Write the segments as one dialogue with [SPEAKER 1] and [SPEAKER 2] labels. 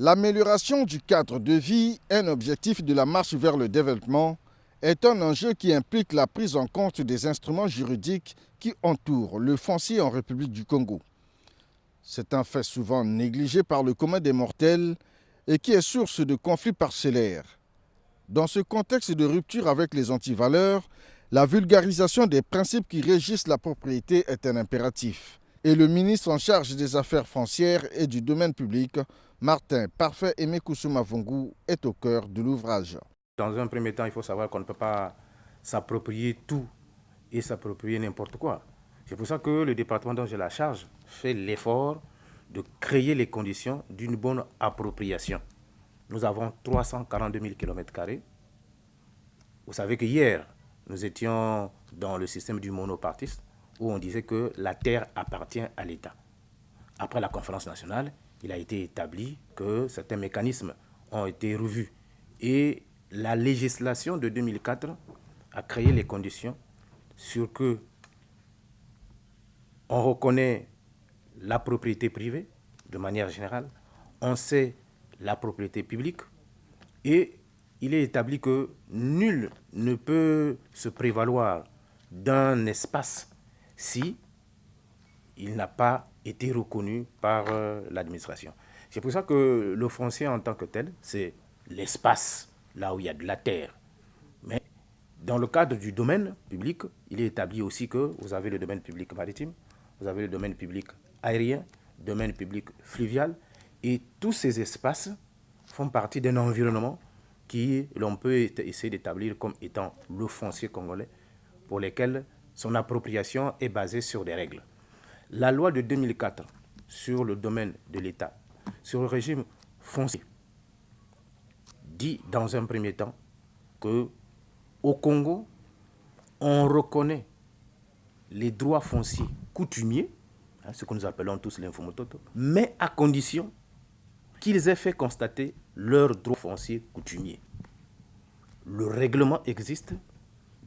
[SPEAKER 1] L'amélioration du cadre de vie, un objectif de la marche vers le développement, est un enjeu qui implique la prise en compte des instruments juridiques qui entourent le foncier en République du Congo. C'est un fait souvent négligé par le commun des mortels et qui est source de conflits parcellaires. Dans ce contexte de rupture avec les antivaleurs, la vulgarisation des principes qui régissent la propriété est un impératif. Et le ministre en charge des affaires foncières et du domaine public, Martin Parfait Aimé Kusuma Vungu, est au cœur de l'ouvrage.
[SPEAKER 2] Dans un premier temps, il faut savoir qu'on ne peut pas s'approprier tout et s'approprier n'importe quoi. C'est pour ça que le département dont j'ai la charge fait l'effort de créer les conditions d'une bonne appropriation. Nous avons 342 000 km². Vous savez que hier, nous étions dans le système du monopartisme où on disait que la terre appartient à l'État. Après la conférence nationale, il a été établi que certains mécanismes ont été revus. Et la législation de 2004 a créé les conditions sur que on reconnaît la propriété privée de manière générale, on sait la propriété publique et il est établi que nul ne peut se prévaloir d'un espace si il n'a pas été reconnu par l'administration. C'est pour ça que le foncier en tant que tel, c'est l'espace là où il y a de la terre. Mais dans le cadre du domaine public, il est établi aussi que vous avez le domaine public maritime, vous avez le domaine public aérien, domaine public fluvial, et tous ces espaces font partie d'un environnement qui l'on peut essayer d'établir comme étant le foncier congolais, pour lesquels son appropriation est basée sur des règles. La loi de 2004 sur le domaine de l'État, sur le régime foncier, dit dans un premier temps qu'au Congo, on reconnaît les droits fonciers coutumiers, ce que nous appelons tous l'infomototo, mais à condition qu'ils aient fait constater leurs droits fonciers coutumiers. Le règlement existe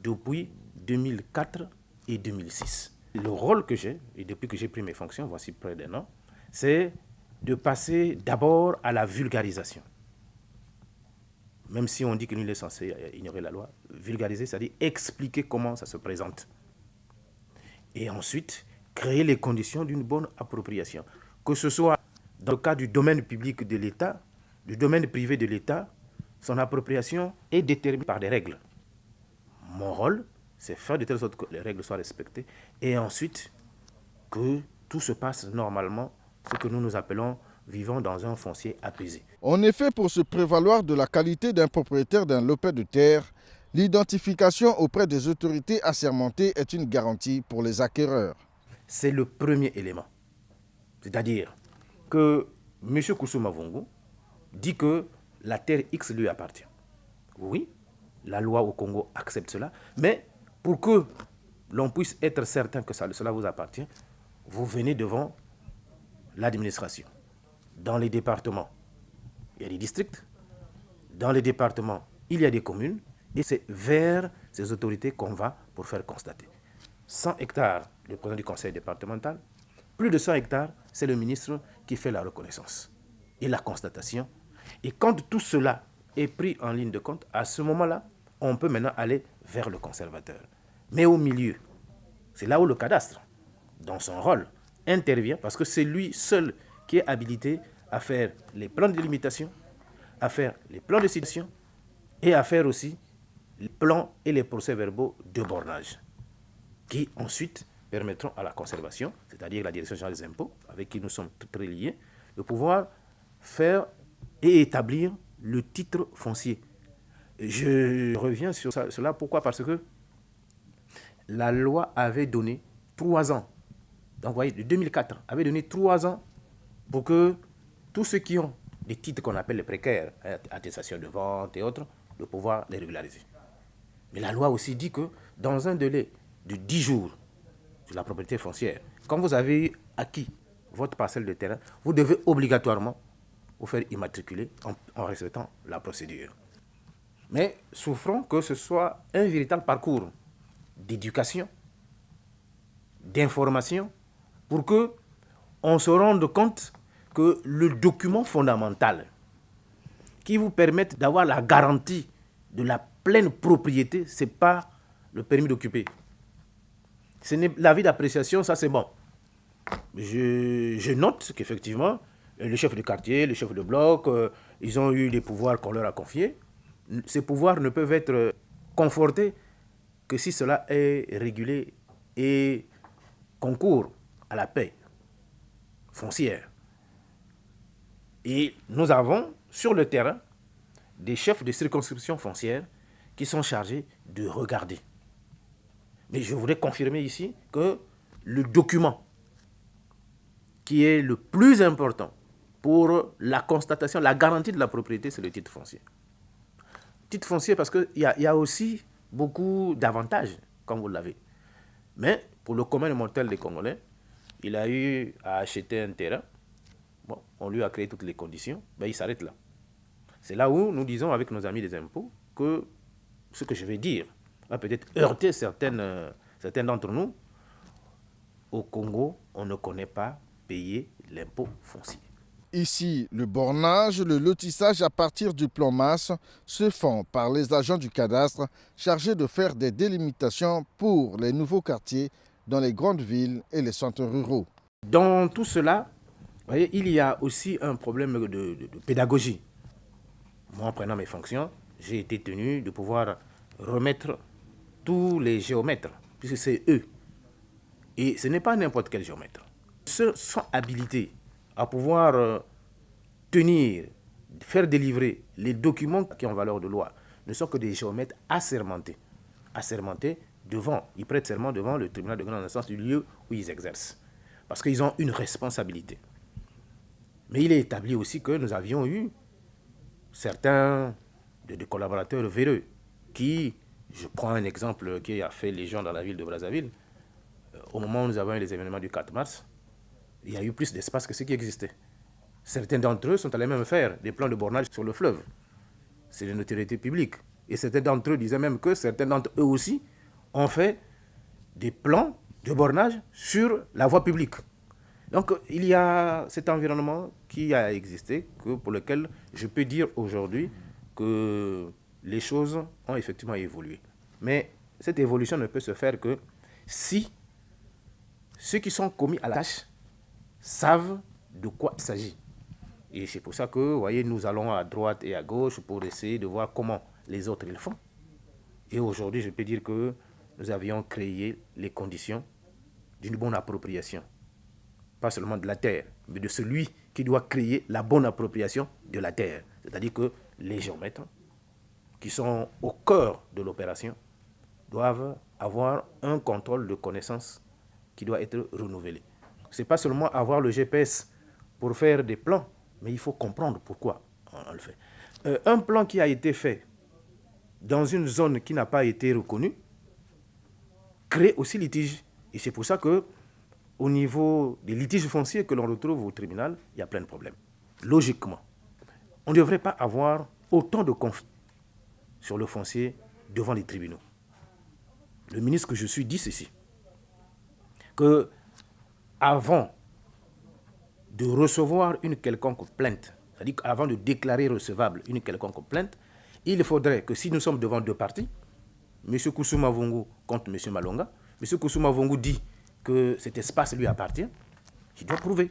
[SPEAKER 2] depuis 2004 et 2006. Le rôle que j'ai, et depuis que j'ai pris mes fonctions, voici près d'un an, c'est de passer d'abord à la vulgarisation. Même si on dit que nul est censé ignorer la loi, vulgariser, c'est-à-dire expliquer comment ça se présente. Et ensuite, créer les conditions d'une bonne appropriation. Que ce soit dans le cas du domaine public de l'État, du domaine privé de l'État, son appropriation est déterminée par des règles. Mon rôle, c'est faire de telle sorte que les règles soient respectées et ensuite que tout se passe normalement, ce que nous appelons vivant dans un foncier apaisé.
[SPEAKER 1] En effet, pour se prévaloir de la qualité d'un propriétaire d'un lopin de terre, l'identification auprès des autorités assermentées est une garantie pour les acquéreurs.
[SPEAKER 2] C'est le premier élément. C'est-à-dire que M. Kusuma Vungu dit que la terre X lui appartient. Oui, la loi au Congo accepte cela, mais pour que l'on puisse être certain que cela vous appartient, vous venez devant l'administration. Dans les départements, il y a des districts. Dans les départements, il y a des communes. Et c'est vers ces autorités qu'on va pour faire constater. 100 hectares, le président du conseil départemental. Plus de 100 hectares, c'est le ministre qui fait la reconnaissance et la constatation. Et quand tout cela est pris en ligne de compte, à ce moment-là, on peut maintenant aller vers le conservateur. Mais au milieu, c'est là où le cadastre, dans son rôle, intervient parce que c'est lui seul qui est habilité à faire les plans de délimitation, à faire les plans de situation et à faire aussi les plans et les procès-verbaux de bornage qui ensuite permettront à la conservation, c'est-à-dire la direction générale des impôts, avec qui nous sommes très liés, de pouvoir faire et établir le titre foncier. Je reviens sur cela, pourquoi? Parce que la loi avait donné 3 ans, donc vous voyez, de 2004, avait donné 3 ans pour que tous ceux qui ont des titres qu'on appelle les précaires, attestation de vente et autres, de pouvoir les régulariser. Mais la loi aussi dit que dans un délai de 10 jours sur la propriété foncière, quand vous avez acquis votre parcelle de terrain, vous devez obligatoirement vous faire immatriculer en respectant la procédure. Mais souffrons que ce soit un véritable parcours d'éducation, d'information, pour qu'on se rende compte que le document fondamental qui vous permettent d'avoir la garantie de la pleine propriété, ce n'est pas le permis d'occuper. L'avis d'appréciation, ça c'est bon. Je note qu'effectivement, le chef de quartier, le chef de bloc, ils ont eu les pouvoirs qu'on leur a confiés. Ces pouvoirs ne peuvent être confortés que si cela est régulé et concourt à la paix foncière. Et nous avons sur le terrain des chefs de circonscription foncière qui sont chargés de regarder. Mais je voudrais confirmer ici que le document qui est le plus important pour la constatation, la garantie de la propriété, c'est le titre foncier. Titre foncier parce qu'il y a aussi beaucoup d'avantages, comme vous l'avez. Mais pour le commun mortel des Congolais, il a eu à acheter un terrain. Bon, on lui a créé toutes les conditions, ben il s'arrête là. C'est là où nous disons avec nos amis des impôts que ce que je vais dire va peut-être heurter certains d'entre nous. Au Congo, on ne connaît pas payer l'impôt foncier.
[SPEAKER 1] Ici, le bornage, le lotissage à partir du plan masse se font par les agents du cadastre chargés de faire des délimitations pour les nouveaux quartiers dans les grandes villes et les centres ruraux.
[SPEAKER 2] Dans tout cela, vous voyez, il y a aussi un problème de pédagogie. Moi, en prenant mes fonctions, j'ai été tenu de pouvoir remettre tous les géomètres, puisque c'est eux. Et ce n'est pas n'importe quel géomètre. Ceux sont habilités à pouvoir tenir, faire délivrer les documents qui ont valeur de loi ne sont que des géomètres assermentés. Assermentés devant, ils prêtent serment devant le tribunal de grande instance du lieu où ils exercent. Parce qu'ils ont une responsabilité. Mais il est établi aussi que nous avions eu certains de collaborateurs véreux qui, je prends un exemple qui a fait les gens dans la ville de Brazzaville, au moment où nous avons eu les événements du 4 mars, il y a eu plus d'espace que ce qui existait. Certains d'entre eux sont allés même faire des plans de bornage sur le fleuve. C'est une autorité publique. Et certains d'entre eux disaient même que certains d'entre eux aussi ont fait des plans de bornage sur la voie publique. Donc il y a cet environnement qui a existé, pour lequel je peux dire aujourd'hui que les choses ont effectivement évolué. Mais cette évolution ne peut se faire que si ceux qui sont commis à la tâche savent de quoi il s'agit. Et c'est pour ça que, vous voyez, nous allons à droite et à gauche pour essayer de voir comment les autres le font. Et aujourd'hui, je peux dire que nous avions créé les conditions d'une bonne appropriation. Pas seulement de la terre, mais de celui qui doit créer la bonne appropriation de la terre. C'est-à-dire que les géomètres, qui sont au cœur de l'opération, doivent avoir un contrôle de connaissances qui doit être renouvelé. Ce n'est pas seulement avoir le GPS pour faire des plans, mais il faut comprendre pourquoi on le fait. Un plan qui a été fait dans une zone qui n'a pas été reconnue crée aussi litige. Et c'est pour ça que au niveau des litiges fonciers que l'on retrouve au tribunal, il y a plein de problèmes. Logiquement, on ne devrait pas avoir autant de conflits sur le foncier devant les tribunaux. Le ministre que je suis dit ceci, que avant de recevoir une quelconque plainte, c'est-à-dire qu'avant de déclarer recevable une quelconque plainte, il faudrait que si nous sommes devant deux parties, M. Kousouma Vongo contre M. Malonga, M. Kousouma Vongo dit que cet espace lui appartient, il doit prouver.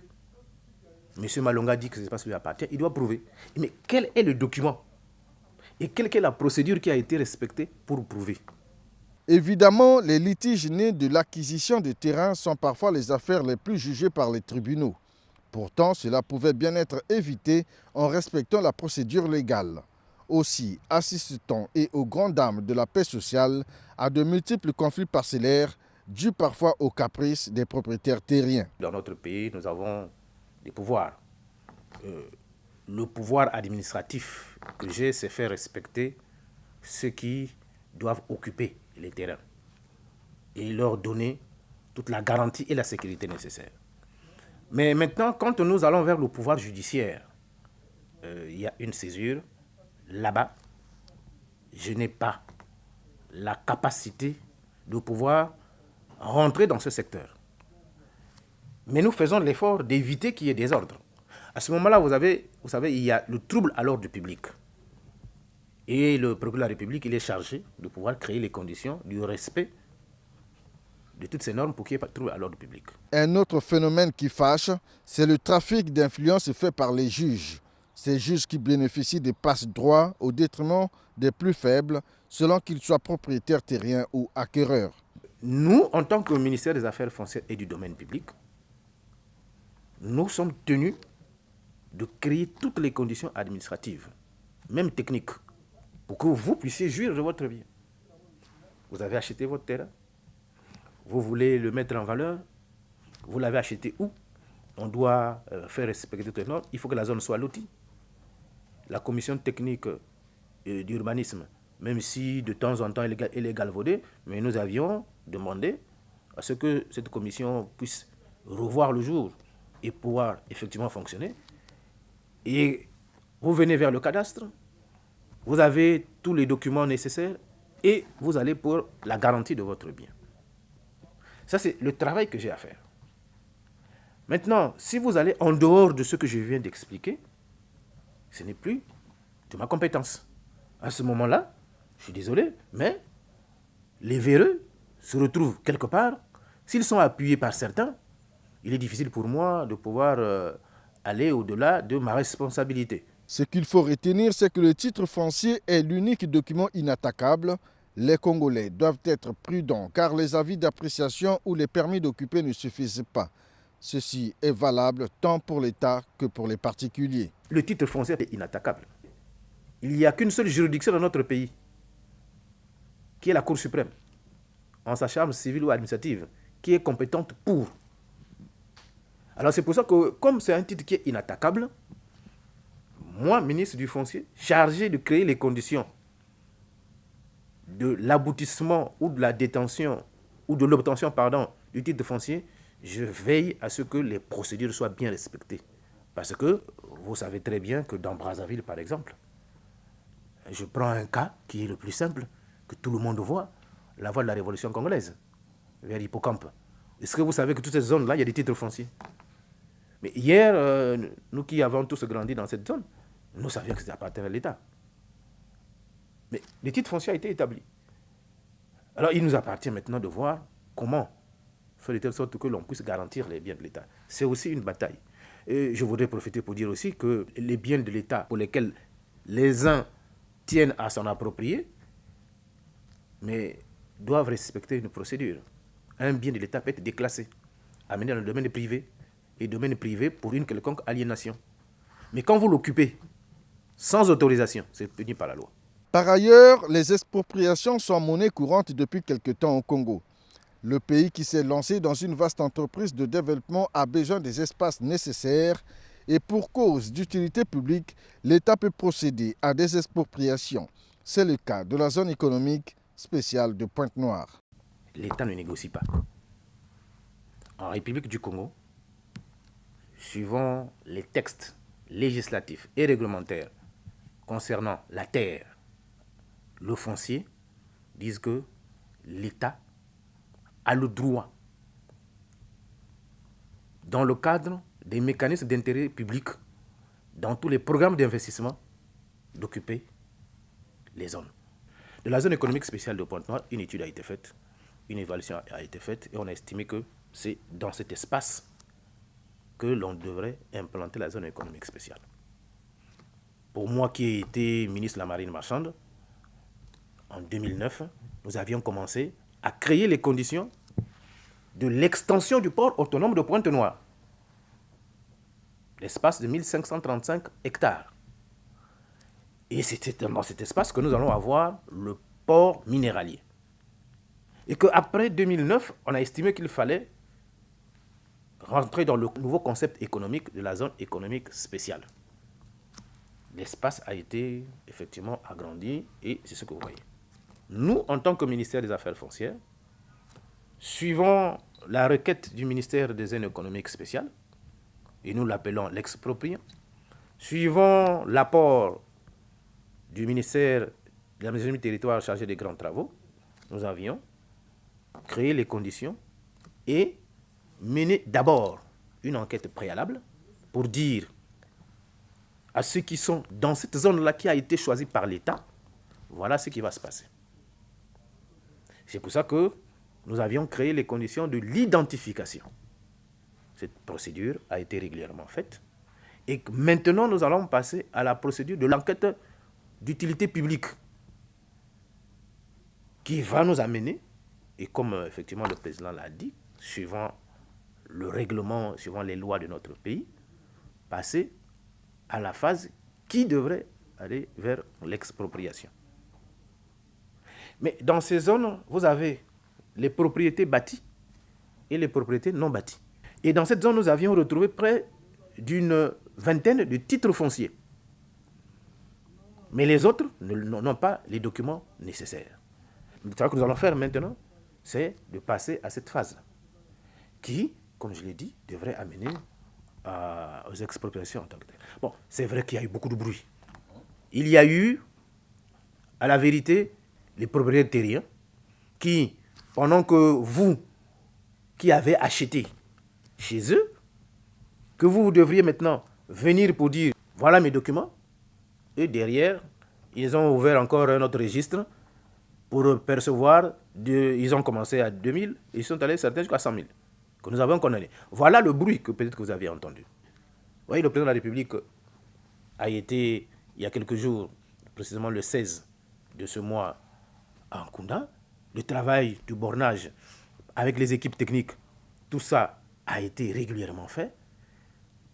[SPEAKER 2] M. Malonga dit que cet espace lui appartient, il doit prouver. Mais quel est le document et quelle est la procédure qui a été respectée pour prouver?
[SPEAKER 1] Évidemment, les litiges nés de l'acquisition de terrains sont parfois les affaires les plus jugées par les tribunaux. Pourtant, cela pouvait bien être évité en respectant la procédure légale. Aussi, assiste-t-on et aux grandes dames de la paix sociale à de multiples conflits parcellaires dus parfois aux caprices des propriétaires terriens.
[SPEAKER 2] Dans notre pays, nous avons des pouvoirs. Le pouvoir administratif que j'ai, c'est faire respecter ceux qui doivent occuper les terrains et leur donner toute la garantie et la sécurité nécessaires. Mais maintenant, quand nous allons vers le pouvoir judiciaire, il y a une césure. Là-bas, je n'ai pas la capacité de pouvoir rentrer dans ce secteur. Mais nous faisons l'effort d'éviter qu'il y ait des ordres. À ce moment-là, vous savez, il y a le trouble à l'ordre public. Et le procureur de la République, il est chargé de pouvoir créer les conditions du respect de toutes ces normes pour qu'il n'y ait pas de trouble à l'ordre public.
[SPEAKER 1] Un autre phénomène qui fâche, c'est le trafic d'influence fait par les juges. Ces juges qui bénéficient des passe-droits au détriment des plus faibles, selon qu'ils soient propriétaires terriens ou acquéreurs.
[SPEAKER 2] Nous, en tant que ministère des Affaires foncières et du domaine public, nous sommes tenus de créer toutes les conditions administratives, même techniques, pour que vous puissiez jouir de votre bien. Vous avez acheté votre terrain, vous voulez le mettre en valeur, vous l'avez acheté où? On doit faire respecter toutes les normes, il faut que la zone soit lotie. La commission technique d'urbanisme, même si de temps en temps elle est galvaudée, mais nous avions demandé à ce que cette commission puisse revoir le jour et pouvoir effectivement fonctionner. Et vous venez vers le cadastre, vous avez tous les documents nécessaires et vous allez pour la garantie de votre bien. Ça, c'est le travail que j'ai à faire. Maintenant, si vous allez en dehors de ce que je viens d'expliquer, ce n'est plus de ma compétence. À ce moment-là, je suis désolé, mais les véreux se retrouvent quelque part. S'ils sont appuyés par certains, il est difficile pour moi de pouvoir aller au-delà de ma responsabilité.
[SPEAKER 1] Ce qu'il faut retenir, c'est que le titre foncier est l'unique document inattaquable. Les Congolais doivent être prudents car les avis d'appréciation ou les permis d'occuper ne suffisent pas. Ceci est valable tant pour l'État que pour les particuliers.
[SPEAKER 2] Le titre foncier est inattaquable. Il n'y a qu'une seule juridiction dans notre pays, qui est la Cour suprême, en sa chambre civile ou administrative, qui est compétente pour. Alors c'est pour ça que, comme c'est un titre qui est inattaquable, moi, ministre du Foncier, chargé de créer les conditions de l'aboutissement ou de la détention, ou de l'obtention, pardon, du titre foncier, je veille à ce que les procédures soient bien respectées. Parce que vous savez très bien que dans Brazzaville, par exemple, je prends un cas qui est le plus simple, que tout le monde voit, la voie de la révolution congolaise, vers Hippocampe. Est-ce que vous savez que toutes ces zones-là, il y a des titres fonciers? Mais hier, nous qui avons tous grandi dans cette zone, nous savions que c'était appartenait à l'État. Mais le titre foncier a été établi. Alors il nous appartient maintenant de voir comment faire de telle sorte que l'on puisse garantir les biens de l'État. C'est aussi une bataille. Et je voudrais profiter pour dire aussi que les biens de l'État pour lesquels les uns tiennent à s'en approprier, mais doivent respecter une procédure. Un bien de l'État peut être déclassé, amené dans le domaine privé, et domaine privé pour une quelconque aliénation. Mais quand vous l'occupez sans autorisation, c'est puni par la loi.
[SPEAKER 1] Par ailleurs, les expropriations sont monnaie courante depuis quelque temps au Congo. Le pays qui s'est lancé dans une vaste entreprise de développement a besoin des espaces nécessaires et pour cause d'utilité publique, l'État peut procéder à des expropriations. C'est le cas de la zone économique spéciale de Pointe-Noire.
[SPEAKER 2] L'État ne négocie pas. En République du Congo, suivant les textes législatifs et réglementaires concernant la terre, le foncier, disent que l'État a le droit, dans le cadre des mécanismes d'intérêt public, dans tous les programmes d'investissement, d'occuper les zones. De la zone économique spéciale de Pointe-Noire, une étude a été faite, une évaluation a été faite et on a estimé que c'est dans cet espace que l'on devrait implanter la zone économique spéciale. Pour moi qui ai été ministre de la Marine marchande, en 2009, nous avions commencé à créer les conditions de l'extension du port autonome de Pointe-Noire. L'espace de 1535 hectares. Et c'est dans cet espace que nous allons avoir le port minéralier. Et qu'après 2009, on a estimé qu'il fallait rentrer dans le nouveau concept économique de la zone économique spéciale. L'espace a été effectivement agrandi et c'est ce que vous voyez. Nous, en tant que ministère des Affaires foncières, suivant la requête du ministère des Zones économiques spéciales, et nous l'appelons l'expropriant, suivant l'apport du ministère de l'aménagement du territoire chargé des grands travaux, nous avions créé les conditions et mené d'abord une enquête préalable pour dire à ceux qui sont dans cette zone-là qui a été choisie par l'État, voilà ce qui va se passer. C'est pour ça que nous avions créé les conditions de l'identification. Cette procédure a été régulièrement faite. Et maintenant, nous allons passer à la procédure de l'enquête d'utilité publique qui va nous amener, et comme effectivement le président l'a dit, suivant le règlement, suivant les lois de notre pays, passer à la phase qui devrait aller vers l'expropriation. Mais dans ces zones, vous avez les propriétés bâties et les propriétés non bâties. Et dans cette zone, nous avions retrouvé près d'une vingtaine de titres fonciers. Mais les autres n'ont pas les documents nécessaires. Ce que nous allons faire maintenant, c'est de passer à cette phase qui, comme je l'ai dit, devrait amener aux expropriations en tant que telles. Bon, c'est vrai qu'il y a eu beaucoup de bruit. Il y a eu, à la vérité, les propriétaires terriens qui, pendant que vous, qui avez acheté chez eux, que vous devriez maintenant venir pour dire « voilà mes documents », et derrière, ils ont ouvert encore un autre registre pour percevoir, ils ont commencé à 2000, ils sont allés certains jusqu'à 100 000, que nous avons condamné. Voilà le bruit que peut-être que vous avez entendu. Vous voyez, le président de la République a été, il y a quelques jours, précisément le 16 de ce mois, à Nkunda. Le travail du bornage avec les équipes techniques, tout ça a été régulièrement fait.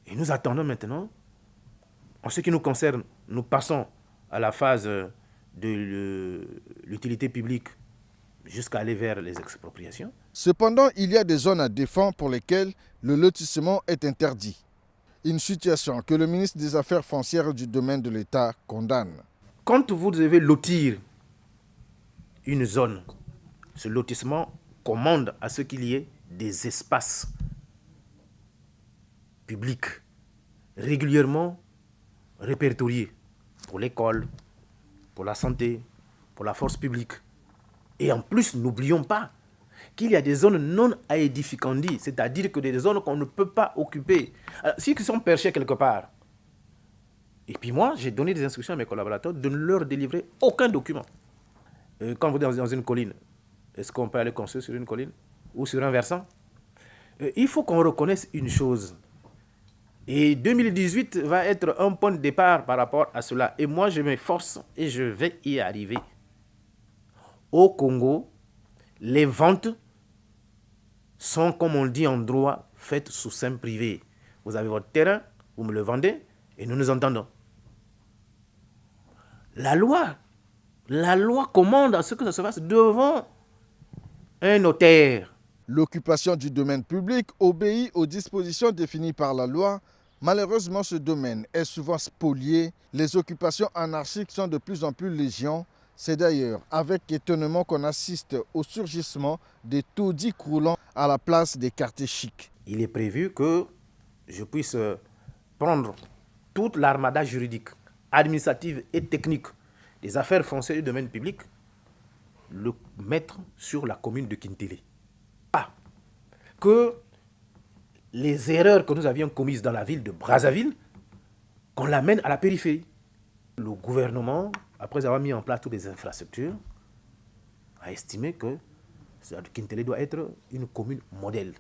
[SPEAKER 2] Et nous attendons maintenant, en ce qui nous concerne, nous passons à la phase de l'utilité publique jusqu'à aller vers les expropriations.
[SPEAKER 1] Cependant, il y a des zones à défendre pour lesquelles le lotissement est interdit. Une situation que le ministre des Affaires foncières du domaine de l'État condamne.
[SPEAKER 2] Quand vous devez lotir une zone, ce lotissement commande à ce qu'il y ait des espaces publics régulièrement répertoriés pour l'école, pour la santé, pour la force publique. Et en plus, n'oublions pas qu'il y a des zones non aedificandi, c'est-à-dire que des zones qu'on ne peut pas occuper. Alors, si ils sont perchés quelque part, et puis moi, j'ai donné des instructions à mes collaborateurs de ne leur délivrer aucun document. Quand vous êtes dans une colline, est-ce qu'on peut aller construire sur une colline ou sur un versant? Il faut qu'on reconnaisse une chose. Et 2018 va être un point de départ par rapport à cela. Et moi, je m'efforce et je vais y arriver. Au Congo, les ventes sont, comme on dit en droit, faites sous seing privé. Vous avez votre terrain, vous me le vendez et nous nous entendons. La loi commande à ce que ça se fasse devant un notaire.
[SPEAKER 1] L'occupation du domaine public obéit aux dispositions définies par la loi. Malheureusement, ce domaine est souvent spolié. Les occupations anarchiques sont de plus en plus légion. C'est d'ailleurs avec étonnement qu'on assiste au surgissement des taudis croulants à la place des quartiers chics.
[SPEAKER 2] Il est prévu que je puisse prendre toute l'armada juridique, administrative et technique des affaires foncières du domaine public, le mettre sur la commune de Kintélé. Que les erreurs que nous avions commises dans la ville de Brazzaville, qu'on l'amène à la périphérie. Le gouvernement, après avoir mis en place toutes les infrastructures, a estimé que Kintélé doit être une commune modèle.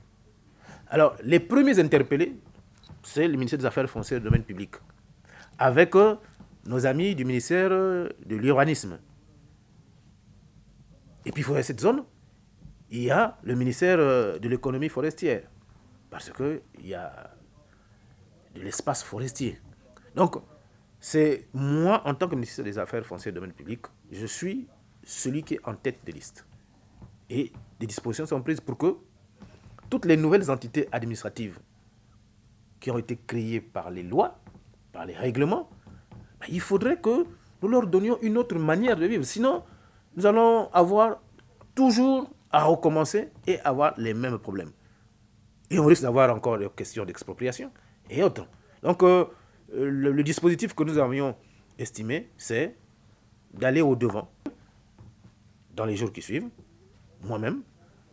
[SPEAKER 2] Alors, les premiers interpellés, c'est le ministère des Affaires foncières du domaine public, avec nos amis du ministère de l'urbanisme. Et puis, il faut cette zone, il y a le ministère de l'économie forestière, parce qu'il y a de l'espace forestier. Donc, c'est moi, en tant que ministre des Affaires foncières du domaine public, je suis celui qui est en tête de liste. Et des dispositions sont prises pour que toutes les nouvelles entités administratives qui ont été créées par les lois, par les règlements, il faudrait que nous leur donnions une autre manière de vivre. Sinon, nous allons avoir toujours à recommencer et avoir les mêmes problèmes. Et on risque d'avoir encore des questions d'expropriation et autres. Donc, le dispositif que nous avions estimé, c'est d'aller au-devant dans les jours qui suivent. Moi-même,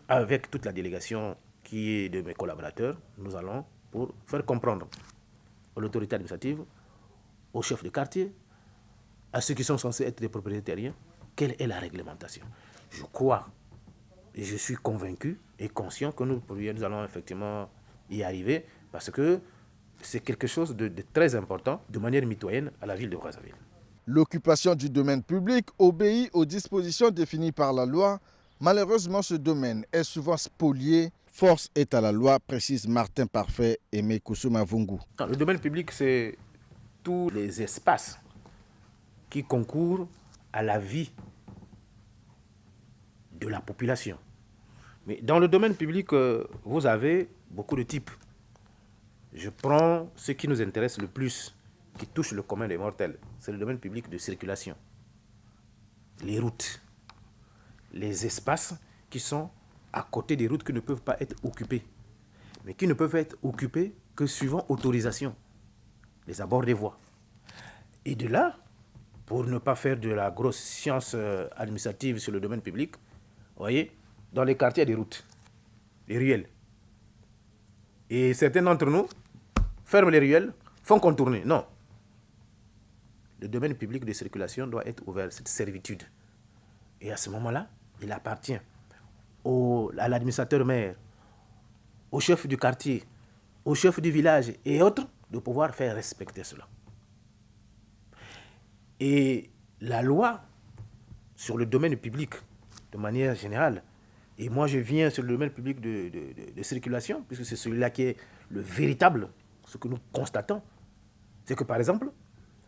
[SPEAKER 2] avec toute la délégation qui est de mes collaborateurs, nous allons pour faire comprendre à l'autorité administrative, aux chefs de quartier, à ceux qui sont censés être des propriétaires terriens, quelle est la réglementation. Je crois et je suis convaincu et conscient que nous allons effectivement y arriver parce que c'est quelque chose de très important de manière mitoyenne à la ville de Brazzaville.
[SPEAKER 1] L'occupation du domaine public obéit aux dispositions définies par la loi. Malheureusement, ce domaine est souvent spolié. Force est à la loi, précise Martin Parfait et Aimé Kousouma Vungu.
[SPEAKER 2] Le domaine public, c'est tous les espaces qui concourent à la vie de la population. Mais dans le domaine public, vous avez beaucoup de types. Je prends ce qui nous intéresse le plus, qui touche le commun des mortels. C'est le domaine public de circulation. Les routes, les espaces qui sont à côté des routes qui ne peuvent pas être occupés, mais qui ne peuvent être occupés que suivant autorisation, les abords des voies. Et de là, pour ne pas faire de la grosse science administrative sur le domaine public, vous voyez, dans les quartiers, il y a des routes, des ruelles. Et certains d'entre nous ferment les ruelles, font contourner. Non. Le domaine public de circulation doit être ouvert, cette servitude. Et à ce moment-là, il appartient à l'administrateur maire, au chef du quartier, au chef du village et autres de pouvoir faire respecter cela. Et la loi sur le domaine public, de manière générale, et moi je viens sur le domaine public de circulation, puisque c'est celui-là qui est le véritable, ce que nous constatons, c'est que par exemple,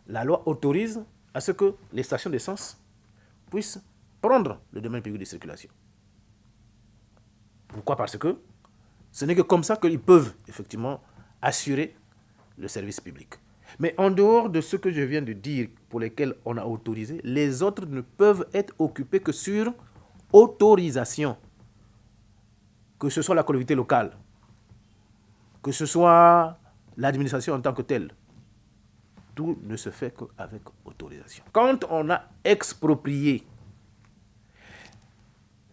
[SPEAKER 2] la loi autorise à ce que les stations d'essence puissent prendre le domaine public de circulation. Pourquoi? Parce que ce n'est que comme ça qu'ils peuvent effectivement assurer le service public. Mais en dehors de ce que je viens de dire, pour lesquels on a autorisé, les autres ne peuvent être occupés que sur autorisation. Que ce soit la collectivité locale, que ce soit l'administration en tant que telle. Tout ne se fait qu'avec autorisation. Quand on a exproprié,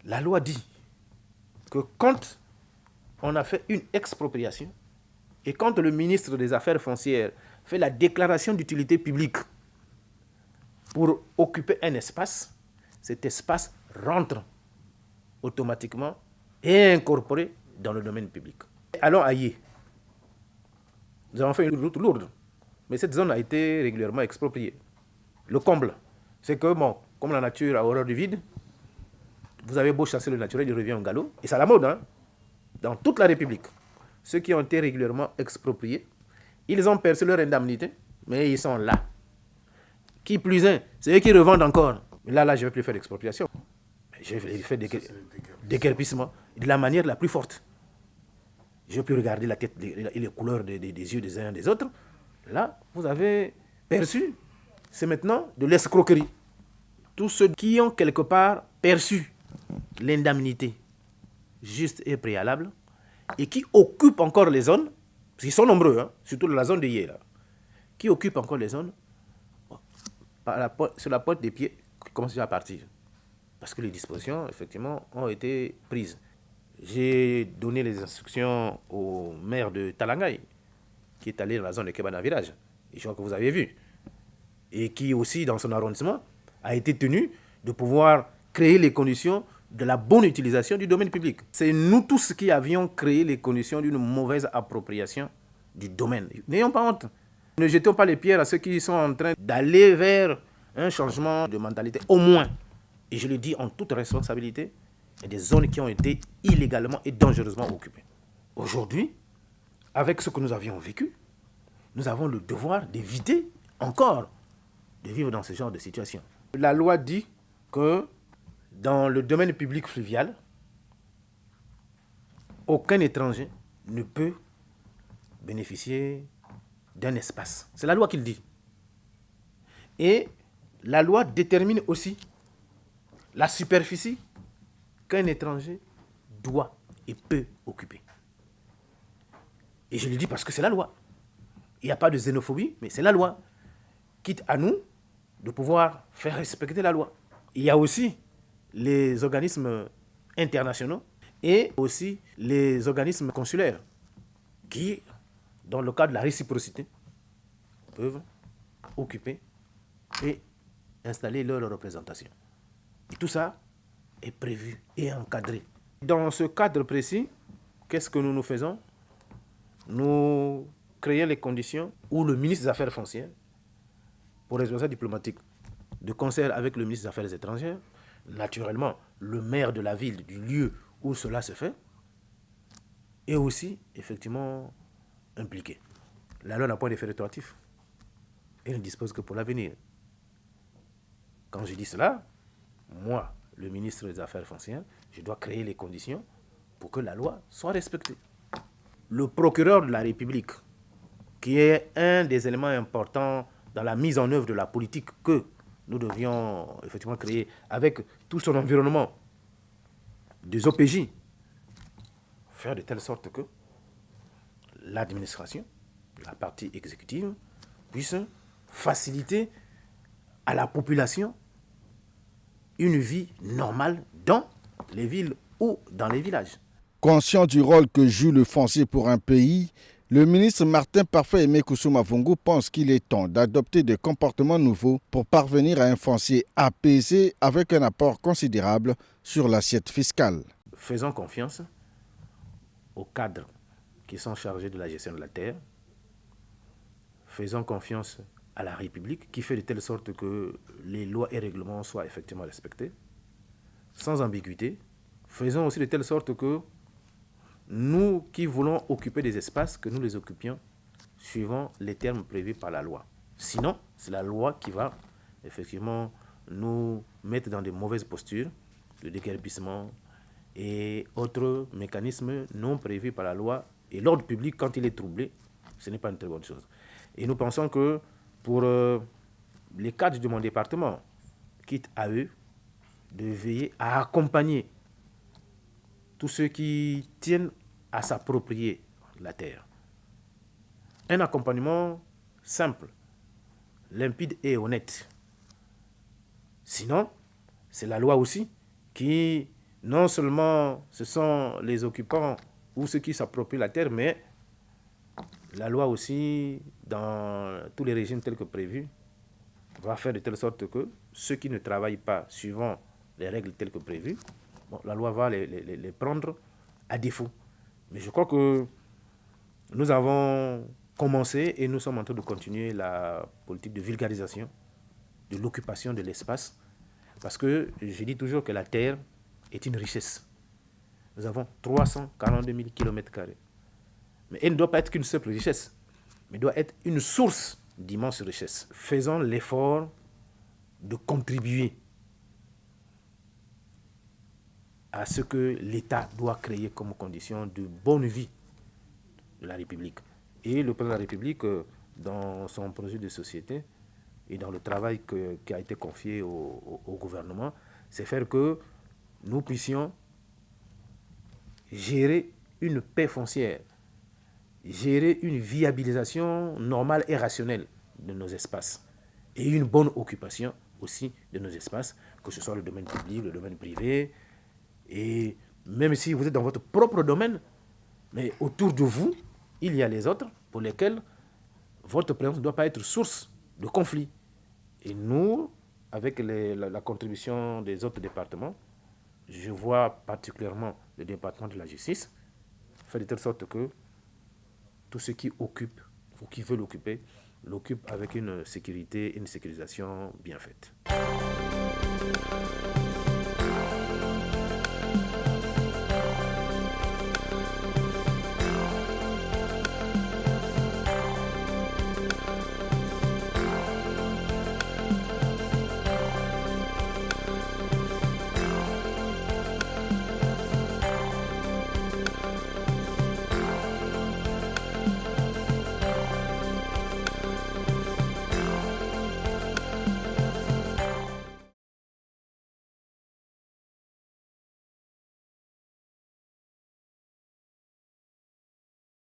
[SPEAKER 2] la loi dit que quand on a fait une expropriation et quand le ministre des Affaires foncières fait la déclaration d'utilité publique pour occuper un espace, cet espace rentre automatiquement et incorporé dans le domaine public. Allons à Yé. Nous avons fait une route lourde, mais cette zone a été régulièrement expropriée. Le comble, c'est que, bon, comme la nature a horreur du vide, vous avez beau chasser le naturel, il revient au galop. Et c'est à la mode, hein, dans toute la République. Ceux qui ont été régulièrement expropriés, ils ont perçu leur indemnité, mais ils sont là. Qui plus est, c'est eux qui revendent encore. Mais là, je ne vais plus faire d'expropriation. Je vais faire déguerpissement de la manière la plus forte. Je peux regarder la tête et les couleurs des yeux des uns et des autres. Là, vous avez perçu, c'est maintenant de l'escroquerie. Tous ceux qui ont quelque part perçu l'indemnité juste et préalable et qui occupent encore les zones, parce qu'ils sont nombreux, hein, surtout dans la zone de Yé, là, qui occupent encore les zones, sur la pointe des pieds, qui commencent déjà à partir. Parce que les dispositions, effectivement, ont été prises. J'ai donné les instructions au maire de Talangay, qui est allé dans la zone de Kebana Village, et je crois que vous avez vu, et qui aussi, dans son arrondissement, a été tenu de pouvoir créer les conditions de la bonne utilisation du domaine public. C'est nous tous qui avions créé les conditions d'une mauvaise appropriation du domaine. N'ayons pas honte. Ne jetons pas les pierres à ceux qui sont en train d'aller vers un changement de mentalité, au moins. Et je le dis en toute responsabilité, il y a des zones qui ont été illégalement et dangereusement occupées. Aujourd'hui, avec ce que nous avions vécu, nous avons le devoir d'éviter encore de vivre dans ce genre de situation. La loi dit que dans le domaine public fluvial, aucun étranger ne peut bénéficier d'un espace. C'est la loi qui le dit. Et la loi détermine aussi la superficie qu'un étranger doit et peut occuper. Et je le dis parce que c'est la loi. Il n'y a pas de xénophobie, mais c'est la loi. Quitte à nous de pouvoir faire respecter la loi. Il y a aussi les organismes internationaux et aussi les organismes consulaires qui, dans le cadre de la réciprocité, peuvent occuper et installer leur représentation. Et tout ça est prévu et encadré. Dans ce cadre précis, qu'est-ce que nous faisons? Nous créons les conditions où le ministre des Affaires foncières, pour responsable diplomatique, de concert avec le ministre des Affaires étrangères, naturellement le maire de la ville, du lieu où cela se fait, est aussi effectivement impliqué. La loi n'a pas d'effet rétroactif. Elle ne dispose que pour l'avenir. Quand je dis cela, moi, le ministre des Affaires foncières, je dois créer les conditions pour que la loi soit respectée. Le procureur de la République, qui est un des éléments importants dans la mise en œuvre de la politique que nous devions effectivement créer avec tout son environnement, des OPJ, faire de telle sorte que l'administration, la partie exécutive, puisse faciliter à la population une vie normale dans les villes ou dans les villages.
[SPEAKER 1] Conscient du rôle que joue le foncier pour un pays, le ministre Martin Parfait-Aimé Kusuma-Mavungu pense qu'il est temps d'adopter des comportements nouveaux pour parvenir à un foncier apaisé avec un apport considérable sur l'assiette fiscale.
[SPEAKER 2] Faisons confiance aux cadres qui sont chargés de la gestion de la terre. Faisons confiance à la République qui fait de telle sorte que les lois et règlements soient effectivement respectés, sans ambiguïté. Faisons aussi de telle sorte que nous qui voulons occuper des espaces, que nous les occupions suivant les termes prévus par la loi. Sinon, c'est la loi qui va effectivement nous mettre dans de mauvaises postures, le déguerpissement et autres mécanismes non prévus par la loi. Et l'ordre public, quand il est troublé, ce n'est pas une très bonne chose. Et nous pensons que pour les cadres de mon département, quitte à eux de veiller à accompagner tous ceux qui tiennent à s'approprier la terre. Un accompagnement simple, limpide et honnête. Sinon, c'est la loi aussi qui, non seulement ce sont les occupants ou ceux qui s'approprient la terre, mais la loi aussi, dans tous les régimes tels que prévus, va faire de telle sorte que ceux qui ne travaillent pas suivant les règles telles que prévues, bon, la loi va les prendre à défaut. Mais je crois que nous avons commencé et nous sommes en train de continuer la politique de vulgarisation de l'occupation de l'espace. Parce que je dis toujours que la terre est une richesse. Nous avons 342 000 km². Mais elle ne doit pas être qu'une simple richesse, mais doit être une source d'immenses richesses. Faisons l'effort de contribuer à ce que l'État doit créer comme condition de bonne vie de la République. Et le président de la République, dans son projet de société et dans le travail qui a été confié au gouvernement, c'est faire que nous puissions gérer une paix foncière, gérer une viabilisation normale et rationnelle de nos espaces et une bonne occupation aussi de nos espaces, que ce soit le domaine public, le domaine privé, et même si vous êtes dans votre propre domaine, mais autour de vous, il y a les autres pour lesquels votre présence ne doit pas être source de conflit. Et nous, avec la contribution des autres départements, je vois particulièrement le département de la justice, faire de telle sorte que tous ceux qui occupent ou qui veulent occuper, l'occupent avec une sécurité, une sécurisation bien faite.